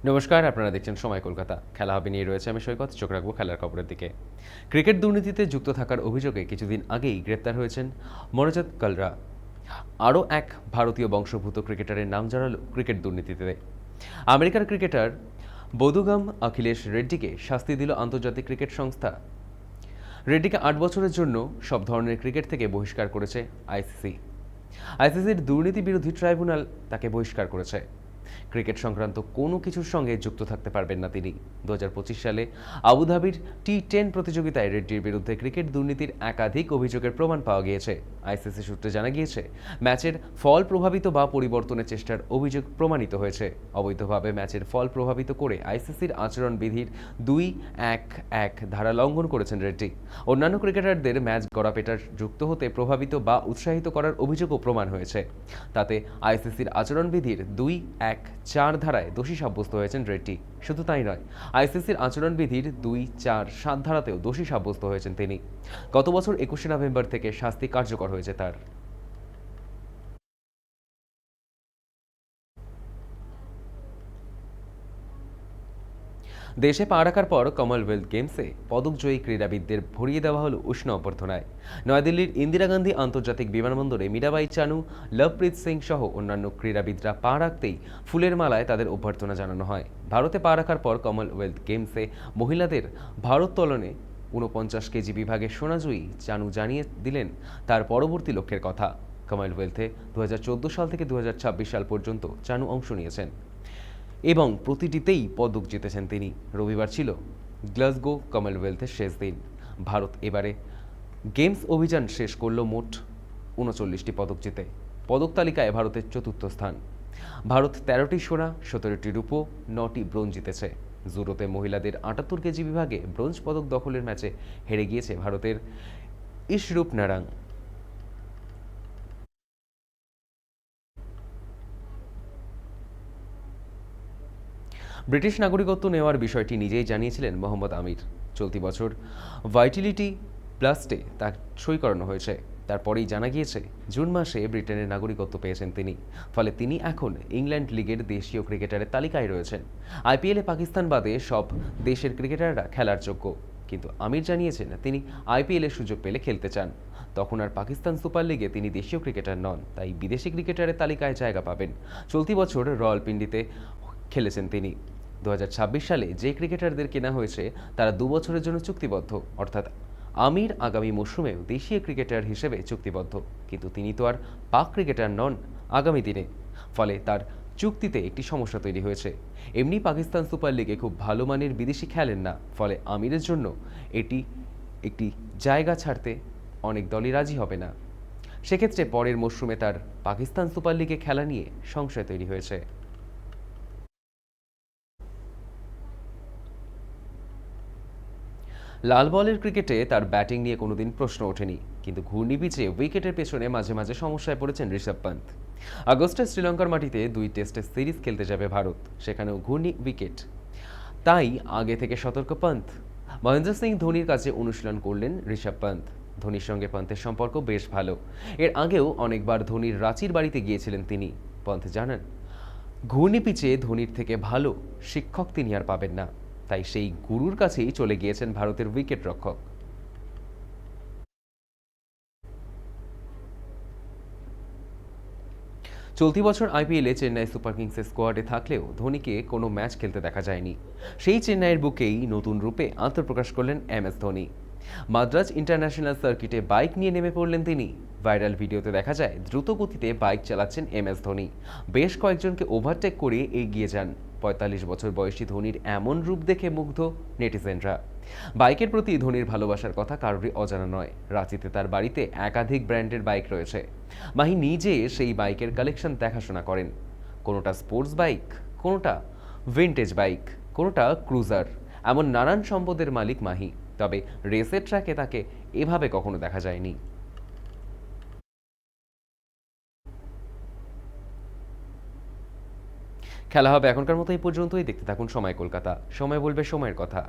নমস্কার, আপনারা দেখছেন সময় কলকাতা। খেলা হবে নিয়ে রয়েছে আমি সৈকত। চোখ রাখবো খেলার খবরের দিকে। ক্রিকেট দুর্নীতিতে যুক্ত থাকার অভিযোগে কিছুদিন আগেই গ্রেপ্তার হয়েছেন মনোজাত কালরা। আরও এক ভারতীয় বংশোদ্ভূত ক্রিকেটারের নাম জড়ালো ক্রিকেট দুর্নীতিতে। আমেরিকার ক্রিকেটার বোদুগাম অখিলেশ রেড্ডিকে শাস্তি দিল আন্তর্জাতিক ক্রিকেট সংস্থা। রেড্ডিকে ৮ বছরের জন্য সব ধরনের ক্রিকেট থেকে বহিষ্কার করেছে আইসিসি। আইসিসির দুর্নীতি বিরোধী ট্রাইব্যুনাল তাকে বহিষ্কার করেছে। ক্রিকেট সংক্রান্ত কোনো কিছুর সঙ্গে যুক্ত থাকতে পারবেন না তিনি। ২০২৫ সালে আবুধাবির টি10 প্রতিযোগিতায় রেড্ডির বিরুদ্ধে ক্রিকেট দুর্নীতির একাধিক অভিযোগের প্রমাণ পাওয়া গিয়েছে। আইসিসি সূত্রে জানা গিয়েছে, ম্যাচের ফল প্রভাবিত বা পরিবর্তনের চেষ্টার অভিযোগ প্রমাণিত হয়েছে। অবৈধভাবে ম্যাচের ফল প্রভাবিত করে আইসিসির আচরণবিধির ২-১-১ ধারা লঙ্ঘন করেছেন রেড্ডি। অন্যান্য ক্রিকেটারদের ম্যাচ গড়াপেটার যুক্ত হতে প্রভাবিত বা উৎসাহিত করার অভিযোগও প্রমাণ হয়েছে। তাতে আইসিসির আচরণবিধির ২-১-৪ ধারায় দোষী সাব্যস্ত হয়েছেন রেড্ডি। শুধু তাই নয়, আইসিসির আচরণবিধির ২-৪-৭ ধারাতেও দোষী সাব্যস্ত হয়েছেন তিনি। গত বছর ২১শে নভেম্বর থেকে শাস্তি কার্যকর হয়েছে তার। দেশে পা রাখার পর কমনওয়েলথ গেমসে পদকজয়ী ক্রীড়াবিদদের ভরিয়ে দেওয়া হলো উষ্ণ অভ্যর্থনায়। নয়াদিল্লির ইন্দিরা গান্ধী আন্তর্জাতিক বিমানবন্দরে মীরাবাই চানু, লভপ্রীত সিং সহ অন্যান্য ক্রীড়াবিদরা পা রাখতেই ফুলের মালায় তাদের অভ্যর্থনা জানানো হয়। ভারতে পা রাখার পর কমনওয়েলথ গেমসে মহিলাদের ভারোত্তোলনে ৪৯ কেজি বিভাগে সোনাজয়ী চানু জানিয়ে দিলেন তার পরবর্তী লক্ষ্যের কথা। কমনওয়েলথে ২০১৪ সাল থেকে ২০২৬ সাল পর্যন্ত চানু অংশ নিয়েছেন এবং প্রতিটিতেই পদক জিতেছেন তিনি। রবিবার ছিল গ্লাসগো কমনওয়েলথের শেষ দিন। ভারত এবারে গেমস অভিযান শেষ করল মোট ৩৯টি পদক জিতে। পদক তালিকায় ভারতের চতুর্থ স্থান। ভারত ১৩টি সোনা, ১৭টি রূপো, ৯টি ব্রোঞ্জ জিতেছে। জুডোতে মহিলাদের ৭৮ কেজি বিভাগে ব্রোঞ্জ পদক দখলের ম্যাচে হেরে গিয়েছে ভারতের ইশরূপ নারাং। ব্রিটিশ নাগরিকত্ব নেওয়ার বিষয়টি নিজেই জানিয়েছিলেন মোহাম্মদ আমির। চলতি বছর ভাইটিলিটি প্লাস্টে তা সই করানো হয়েছে। তারপরেই জানা গিয়েছে জুন মাসে ব্রিটেনের নাগরিকত্ব পেয়েছেন তিনি। ফলে তিনি এখন ইংল্যান্ড লিগের দেশীয় ক্রিকেটারের তালিকায় রয়েছেন। আইপিএলে পাকিস্তান বাদে সব দেশের ক্রিকেটাররা খেলার যোগ্য, কিন্তু আমির জানিয়েছেন তিনি আইপিএলের সুযোগ পেলে খেলতে চান। তখন আর পাকিস্তান সুপার লিগে তিনি দেশীয় ক্রিকেটার নন, তাই বিদেশি ক্রিকেটারের তালিকায় জায়গা পাবেন। চলতি বছর রয়্যালপিন্ডিতে খেলেছেন তিনি। ২০২৬ সালে যে ক্রিকেটারদের কেনা হয়েছে তারা ২ বছরের জন্য চুক্তিবদ্ধ, অর্থাৎ আমির আগামী মৌসুমেও দেশীয় ক্রিকেটার হিসেবে চুক্তিবদ্ধ। কিন্তু তিনি তো আর পাক ক্রিকেটার নন আগামী দিনে। ফলে তার চুক্তিতে একটি সমস্যা তৈরি হয়েছে। এমনি পাকিস্তান সুপার লিগে খুব ভালো মানের বিদেশি খেলেন না, ফলে আমিরের জন্য এটি একটি জায়গা ছাড়তে অনেক দলই রাজি হবে না। সেক্ষেত্রে পরের মরশুমে তার পাকিস্তান সুপার লিগে খেলা নিয়ে সংশয় তৈরি হয়েছে। লাল বলের ক্রিকেটে তার ব্যাটিং নিয়ে কোনোদিন প্রশ্ন ওঠেনি, কিন্তু ঘূর্ণি পিচে উইকেটের পেছনে মাঝে মাঝে সমস্যায় পড়েছেন ঋষভ পান্ত। আগস্টে শ্রীলঙ্কার মাটিতে ২ টেস্টের সিরিজ খেলতে যাবে ভারত, সেখানেও ঘূর্ণি উইকেট। তাই আগে থেকে সতর্ক পান্ত। মহেন্দ্র সিং ধোনির কাছে অনুশীলন করলেন ঋষভ পান্ত। ধোনির সঙ্গে পান্তের সম্পর্ক বেশ ভালো। এর আগেও অনেকবার ধোনির রাঁচির বাড়িতে গিয়েছিলেন তিনি। পান্ত জানান, ঘূর্ণি পিচে ধোনির থেকে ভালো শিক্ষক তিনি আর পাবেন না, তাই সেই গুরুর কাছেই চলে গিয়েছেন ভারতের উইকেট রক্ষক। চলতি বছর আইপিএলে চেন্নাই সুপার কিংসের স্কোয়াডে থাকলেও ধোনিকে কোনো ম্যাচ খেলতে দেখা যায়নি। সেই চেন্নাইয়ের বুকেই নতুন রূপে আত্মপ্রকাশ করলেন এমএস ধোনি। মাদ্রাজ ইন্টারন্যাশনাল সার্কিটে বাইক নিয়ে নেমে পড়লেন তিনি। ভাইরাল ভিডিওতে দেখা যায় দ্রুত গতিতে বাইক চালাচ্ছেন এমএস ধোনি। বেশ কয়েকজনকে ওভারটেক করে এগিয়ে যান। ৪৫ বছর বয়সী ধোনির এমন রূপ দেখে মুগ্ধ নেটিজেনরা। বাইকের প্রতি ধোনির ভালোবাসার কথা কারোরই অজানা নয়। রাঁচিতে তার বাড়িতে একাধিক ব্র্যান্ডের বাইক রয়েছে। মাহি নিজে সেই বাইকের কালেকশন দেখাশোনা করেন। কোনোটা স্পোর্টস বাইক, কোনোটা ভিন্টেজ বাইক, কোনোটা ক্রুজার, এমন নানান সম্পদের মালিক মাহি। তবে রেসের ট্র্যাকে তাকে এভাবে কখনো দেখা যায়নি। খেলা হবে এখনকার মতো এই পর্যন্তই। দেখতে থাকুন সময় কলকাতা। সময় বলবে সময়ের কথা।